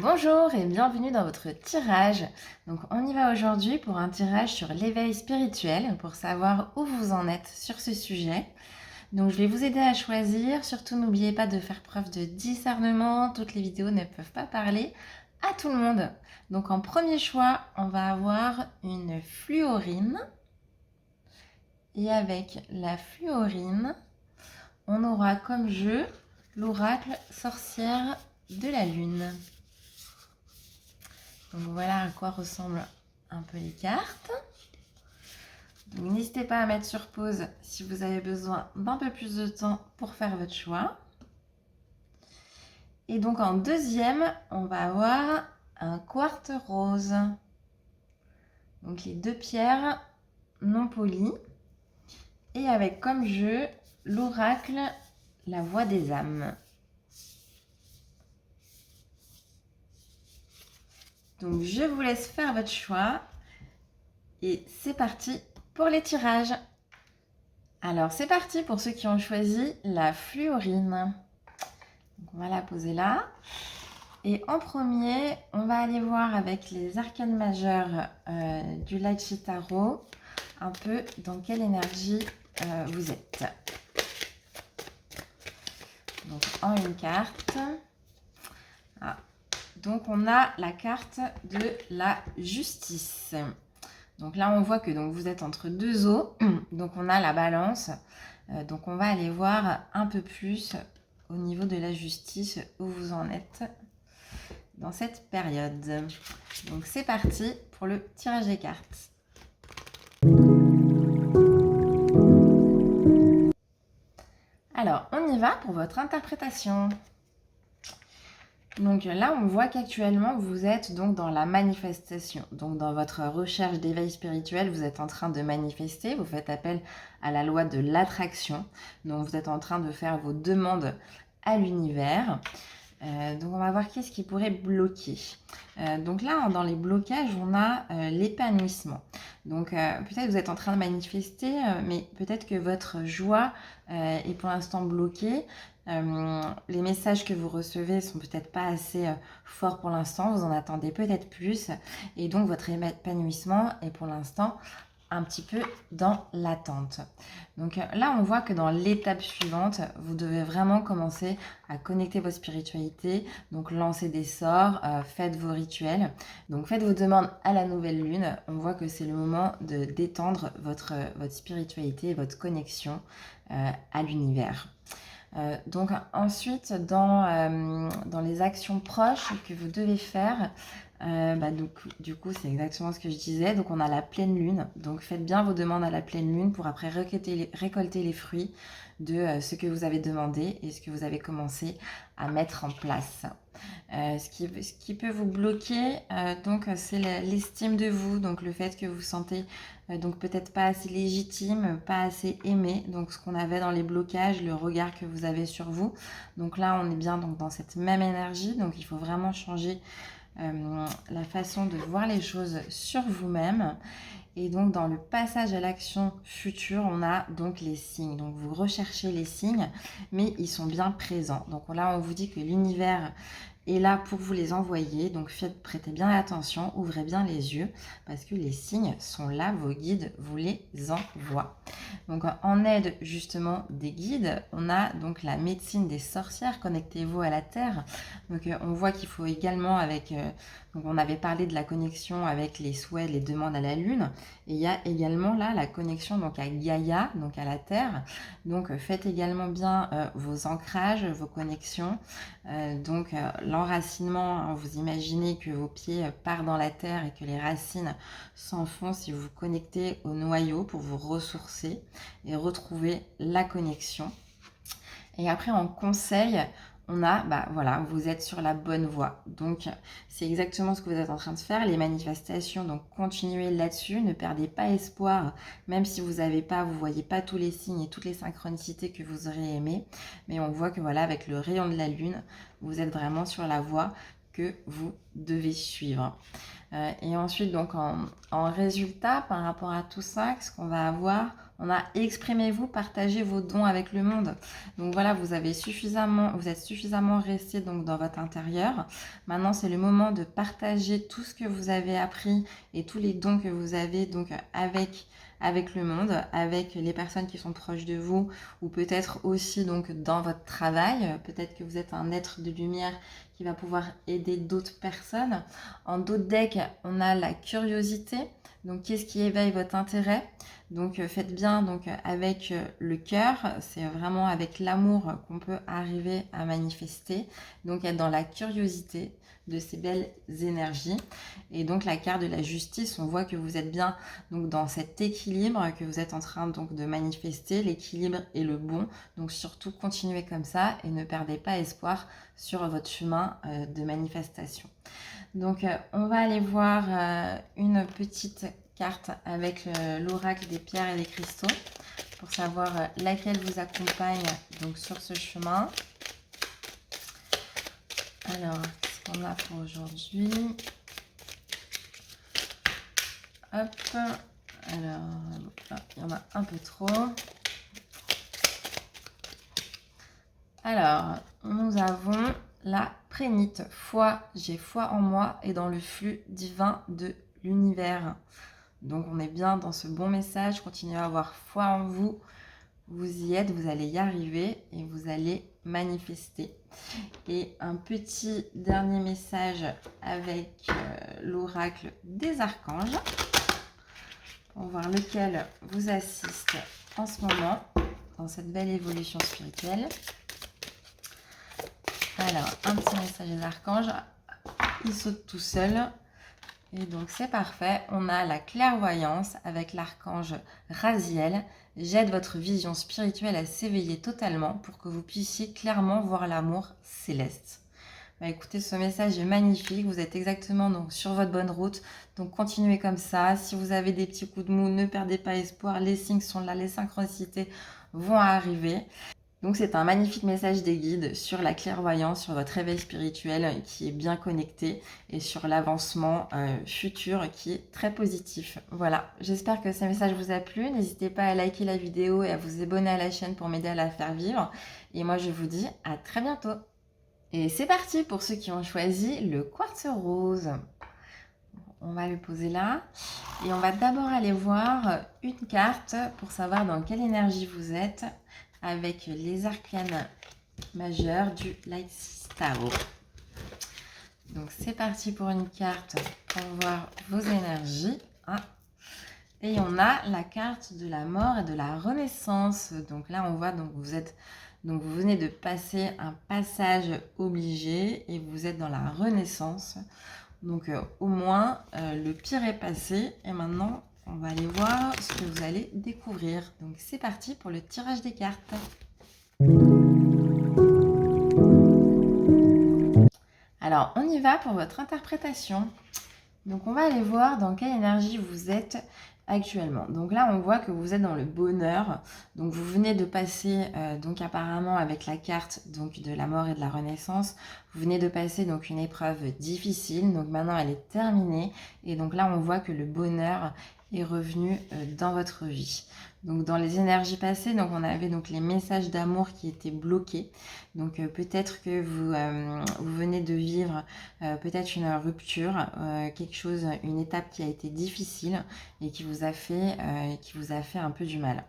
Bonjour et bienvenue dans votre tirage. Donc on y va aujourd'hui pour un tirage sur l'éveil spirituel pour savoir où vous en êtes sur ce sujet. Donc je vais vous aider à choisir, surtout n'oubliez pas de faire preuve de discernement, toutes les vidéos ne peuvent pas parler à tout le monde. Donc en premier choix, on va avoir une fluorine et avec la fluorine, on aura comme jeu l'oracle sorcière de la lune. Donc voilà à quoi ressemblent un peu les cartes. Donc n'hésitez pas à mettre sur pause si vous avez besoin d'un peu plus de temps pour faire votre choix. Et donc en deuxième, on va avoir un quartz rose. Donc les deux pierres non polies. Et avec comme jeu l'oracle, la voix des âmes. Donc je vous laisse faire votre choix. Et c'est parti pour les tirages. Alors c'est parti pour ceux qui ont choisi la fluorine. Donc, on va la poser là. Et en premier, on va aller voir avec les arcanes majeures du Light Tarot un peu dans quelle énergie vous êtes. Donc en une carte. Ah. Donc on a la carte de la justice. Donc là, on voit que vous êtes entre deux eaux. Donc on a la balance. Donc on va aller voir un peu plus au niveau de la justice où vous en êtes dans cette période. Donc c'est parti pour le tirage des cartes. Alors, on y va pour votre interprétation. Donc là, on voit qu'actuellement, vous êtes donc dans la manifestation. Donc dans votre recherche d'éveil spirituel, vous êtes en train de manifester, vous faites appel à la loi de l'attraction. Donc vous êtes en train de faire vos demandes à l'univers. Donc on va voir qu'est-ce qui pourrait bloquer. Donc là, dans les blocages, on a l'épanouissement. Donc peut-être vous êtes en train de manifester, mais peut-être que votre joie est pour l'instant bloquée. Les messages que vous recevez sont peut-être pas assez forts pour l'instant, vous en attendez peut-être plus. Et donc votre épanouissement est pour l'instant un petit peu dans l'attente. Donc là, on voit que dans l'étape suivante, vous devez vraiment commencer à connecter votre spiritualité, donc lancer des sorts, faites vos rituels, donc faites vos demandes à la nouvelle lune. On voit que c'est le moment de d'étendre votre spiritualité, votre connexion à l'univers. Donc ensuite, dans les actions proches que vous devez faire, donc, du coup, c'est exactement ce que je disais. Donc, on a la pleine lune. Donc, faites bien vos demandes à la pleine lune pour après récolter les fruits de ce que vous avez demandé et ce que vous avez commencé à mettre en place. Ce qui peut vous bloquer, donc, c'est l'estime de vous. Donc, le fait que vous sentez donc peut-être pas assez légitime, pas assez aimé. Donc, ce qu'on avait dans les blocages, le regard que vous avez sur vous. Donc là, on est bien donc, dans cette même énergie. Donc, il faut vraiment changer la façon de voir les choses sur vous-même. Et donc dans le passage à l'action future, on a donc les signes. Donc vous recherchez les signes, mais ils sont bien présents. Donc là, on vous dit que l'univers est là pour vous les envoyer. Donc prêtez bien attention, ouvrez bien les yeux, parce que les signes sont là, vos guides vous les envoient. Donc en aide justement des guides, on a donc la médecine des sorcières, connectez-vous à la terre. Donc on voit qu'il faut également donc on avait parlé de la connexion avec les souhaits, les demandes à la lune, et il y a également là la connexion donc à Gaïa, donc à la terre. Donc faites également bien vos ancrages, vos connexions. Donc l'enracinement, hein, vous imaginez que vos pieds partent dans la terre et que les racines s'enfoncent si vous vous connectez au noyau pour vous ressourcer et retrouver la connexion. Et après en conseil, on a, voilà, vous êtes sur la bonne voie. Donc, c'est exactement ce que vous êtes en train de faire. Les manifestations, donc continuez là-dessus. Ne perdez pas espoir, même si vous voyez pas tous les signes et toutes les synchronicités que vous aurez aimées. Mais on voit que voilà, avec le rayon de la lune, vous êtes vraiment sur la voie que vous devez suivre. Et ensuite, donc en résultat, par rapport à tout ça, ce qu'on va avoir, On a exprimez-vous, partagez vos dons avec le monde. Donc voilà, vous êtes suffisamment resté donc dans votre intérieur. Maintenant, c'est le moment de partager tout ce que vous avez appris et tous les dons que vous avez donc avec le monde, avec les personnes qui sont proches de vous, ou peut-être aussi donc dans votre travail. Peut-être que vous êtes un être de lumière qui va pouvoir aider d'autres personnes. En dos de deck, on a la curiosité. Donc, qu'est-ce qui éveille votre intérêt? Donc, faites bien donc avec le cœur. C'est vraiment avec l'amour qu'on peut arriver à manifester. Donc, être dans la curiosité de ces belles énergies. Et donc, la carte de la justice, on voit que vous êtes bien donc dans cet équilibre que vous êtes en train donc de manifester. L'équilibre est le bon. Donc, surtout, continuez comme ça et ne perdez pas espoir sur votre chemin de manifestation. Donc, on va aller voir une petite carte avec l'oracle des pierres et des cristaux pour savoir laquelle vous accompagne donc sur ce chemin. Alors, qu'est-ce qu'on a pour aujourd'hui? Hop, alors, il y en a un peu trop. Alors, nous avons la prénite, foi, j'ai foi en moi et dans le flux divin de l'univers. Donc on est bien dans ce bon message, continuez à avoir foi en vous, vous y êtes, vous allez y arriver et vous allez manifester. Et un petit dernier message avec l'oracle des archanges, pour voir lequel vous assiste en ce moment dans cette belle évolution spirituelle. Alors, un petit message des archanges, il saute tout seul. Et donc, c'est parfait. On a la clairvoyance avec l'archange Raziel. J'aide votre vision spirituelle à s'éveiller totalement pour que vous puissiez clairement voir l'amour céleste. Bah, écoutez, ce message est magnifique. Vous êtes exactement donc, sur votre bonne route. Donc, continuez comme ça. Si vous avez des petits coups de mou, ne perdez pas espoir. Les signes sont là, les synchronicités vont arriver. Donc c'est un magnifique message des guides sur la clairvoyance, sur votre réveil spirituel qui est bien connecté et sur l'avancement futur qui est très positif. Voilà, j'espère que ce message vous a plu. N'hésitez pas à liker la vidéo et à vous abonner à la chaîne pour m'aider à la faire vivre. Et moi je vous dis à très bientôt. Et c'est parti pour ceux qui ont choisi le quartz rose. On va le poser là. Et on va d'abord aller voir une carte pour savoir dans quelle énergie vous êtes avec les arcanes majeurs du Light Tarot. Donc c'est parti pour une carte pour voir vos énergies. Et on a la carte de la mort et de la renaissance. Donc là on voit donc vous venez de passer un passage obligé et vous êtes dans la renaissance. Donc au moins le pire est passé et maintenant on va aller voir ce que vous allez découvrir. Donc c'est parti pour le tirage des cartes. Alors on y va pour votre interprétation. Donc on va aller voir dans quelle énergie vous êtes actuellement. Donc là on voit que vous êtes dans le bonheur. Donc vous venez de passer donc apparemment avec la carte donc de la mort et de la renaissance, vous venez de passer donc une épreuve difficile. Donc maintenant elle est terminée et donc là on voit que le bonheur est revenu dans votre vie. Donc dans les énergies passées, donc on avait donc les messages d'amour qui étaient bloqués. Donc peut-être que vous venez de vivre peut-être une rupture, quelque chose, une étape qui a été difficile et qui vous a fait un peu du mal.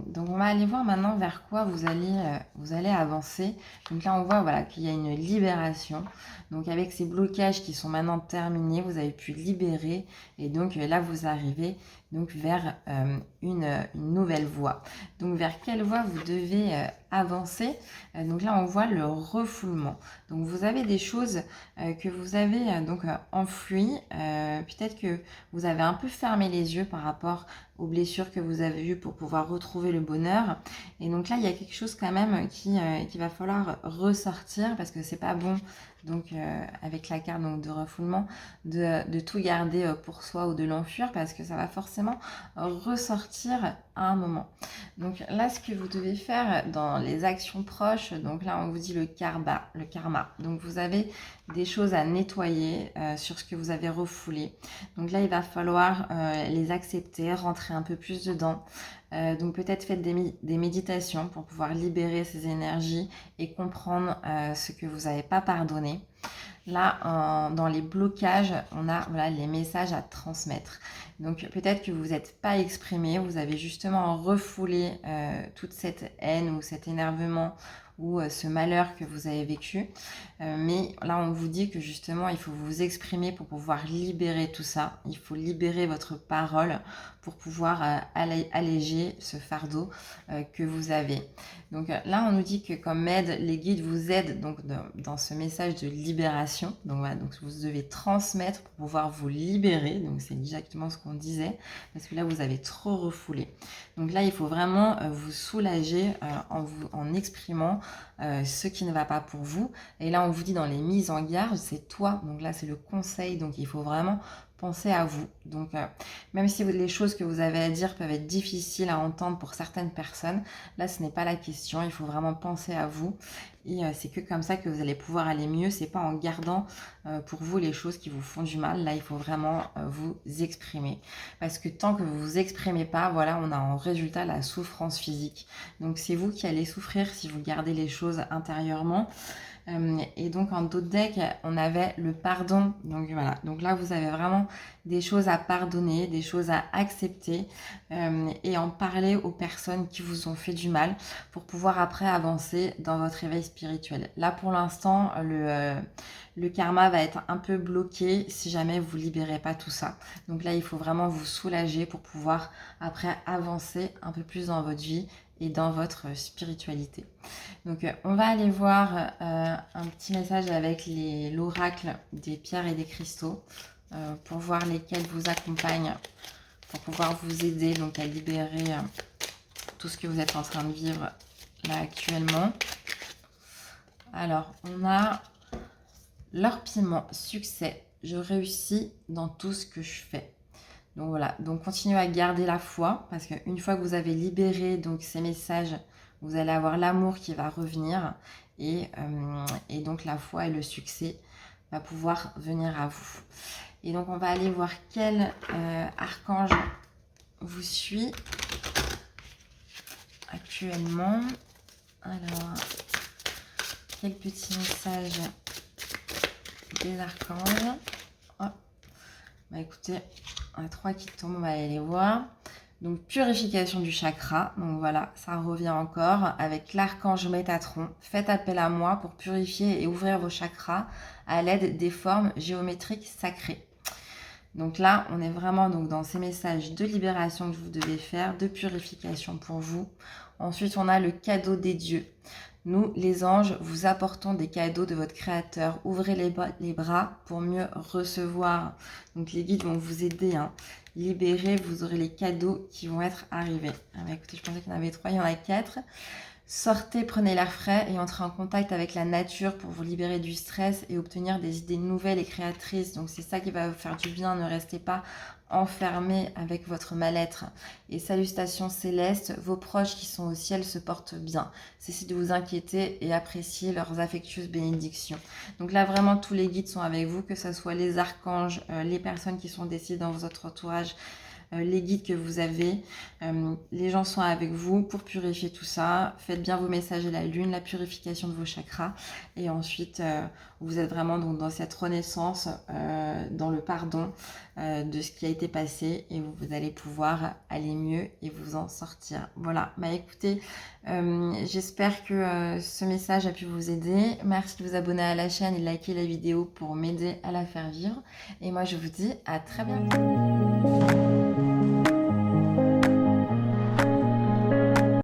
Donc on va aller voir maintenant vers quoi vous allez avancer. Donc là on voit voilà, qu'il y a une libération. Donc avec ces blocages qui sont maintenant terminés, vous avez pu libérer et donc là vous arrivez donc vers une nouvelle voie. Donc vers quelle voie vous devez avancer? Donc là on voit le refoulement. Donc vous avez des choses que vous avez donc enfouies. Peut-être que vous avez un peu fermé les yeux par rapport aux blessures que vous avez eues pour pouvoir retrouver le bonheur. Et donc là, il y a quelque chose quand même qui va falloir ressortir parce que c'est pas bon, donc avec la carte donc, de refoulement, de tout garder pour soi ou de l'enfuir parce que ça va forcément ressortir à un moment. Donc là, ce que vous devez faire dans les actions proches, donc là, on vous dit le karma. Donc vous avez des choses à nettoyer sur ce que vous avez refoulé. Donc là, il va falloir les accepter, rentrer un peu plus dedans. Donc peut-être faites des méditations pour pouvoir libérer ces énergies et comprendre ce que vous n'avez pas pardonné. Là, dans les blocages, on a voilà, les messages à transmettre. Donc peut-être que vous n'êtes pas exprimé, vous avez justement refoulé toute cette haine ou cet énervement ou ce malheur que vous avez vécu. Mais là, on vous dit que justement, il faut vous exprimer pour pouvoir libérer tout ça. Il faut libérer votre parole pour pouvoir alléger ce fardeau que vous avez. Donc là, on nous dit que comme aide, les guides vous aident donc dans ce message de libération. Donc voilà, donc vous devez transmettre pour pouvoir vous libérer. Donc c'est exactement ce qu'on disait, parce que là, vous avez trop refoulé. Donc là, il faut vraiment vous soulager en exprimant ce qui ne va pas pour vous. Et là, on vous dit dans les mises en garde, c'est toi. Donc là, c'est le conseil. Donc il faut vraiment penser à vous. Donc même si les choses que vous avez à dire peuvent être difficiles à entendre pour certaines personnes, là, ce n'est pas la question. Il faut vraiment penser à vous. Et c'est que comme ça que vous allez pouvoir aller mieux. C'est pas en gardant pour vous les choses qui vous font du mal. Là, il faut vraiment vous exprimer. Parce que tant que vous vous exprimez pas, voilà, on a en résultat la souffrance physique. Donc c'est vous qui allez souffrir si vous gardez les choses intérieurement. Et donc en d'autres decks, on avait le pardon. Donc voilà, donc là vous avez vraiment des choses à pardonner, des choses à accepter et en parler aux personnes qui vous ont fait du mal pour pouvoir après avancer dans votre éveil spirituel. Là pour l'instant, le karma va être un peu bloqué si jamais vous libérez pas tout ça. Donc là, il faut vraiment vous soulager pour pouvoir après avancer un peu plus dans votre vie et dans votre spiritualité. Donc on va aller voir un petit message avec l'oracle des pierres et des cristaux pour voir lesquels vous accompagnent pour pouvoir vous aider donc à libérer tout ce que vous êtes en train de vivre là actuellement. Alors on a leur piment, succès, je réussis dans tout ce que je fais. Donc voilà, donc continuez à garder la foi parce qu'une fois que vous avez libéré donc ces messages, vous allez avoir l'amour qui va revenir et donc la foi et le succès va pouvoir venir à vous. Et donc on va aller voir quel archange vous suit actuellement. Alors, quel petit message des archanges. Oh. Bah écoutez, on a 3 qui tombent, on va aller les voir. Donc purification du chakra, donc voilà, ça revient encore avec l'archange Métatron. Faites appel à moi pour purifier et ouvrir vos chakras à l'aide des formes géométriques sacrées. Donc là, on est vraiment donc dans ces messages de libération que vous devez faire, de purification pour vous. Ensuite, on a le cadeau des dieux. Nous, les anges, vous apportons des cadeaux de votre créateur. Ouvrez les bras pour mieux recevoir. Donc les guides vont vous aider. Libérez, vous aurez les cadeaux qui vont être arrivés. Ah bah écoutez, je pensais qu'il y en avait 3, il y en a 4. Sortez, prenez l'air frais et entrez en contact avec la nature pour vous libérer du stress et obtenir des idées nouvelles et créatrices. Donc c'est ça qui va vous faire du bien. Ne restez pas enfermé avec votre mal-être. Et salutations célestes, vos proches qui sont au ciel se portent bien. Cessez de vous inquiéter et appréciez leurs affectueuses bénédictions. Donc là vraiment tous les guides sont avec vous, que ce soit les archanges, les personnes qui sont décédées dans votre entourage, les guides que vous avez, les gens sont avec vous pour purifier tout ça. Faites bien vos messages à la lune, la purification de vos chakras et ensuite vous êtes vraiment donc dans cette renaissance, dans le pardon de ce qui a été passé et vous allez pouvoir aller mieux et vous en sortir. Voilà, bah écoutez, j'espère que ce message a pu vous aider. Merci de vous abonner à la chaîne et de liker la vidéo pour m'aider à la faire vivre et moi je vous dis à très bientôt.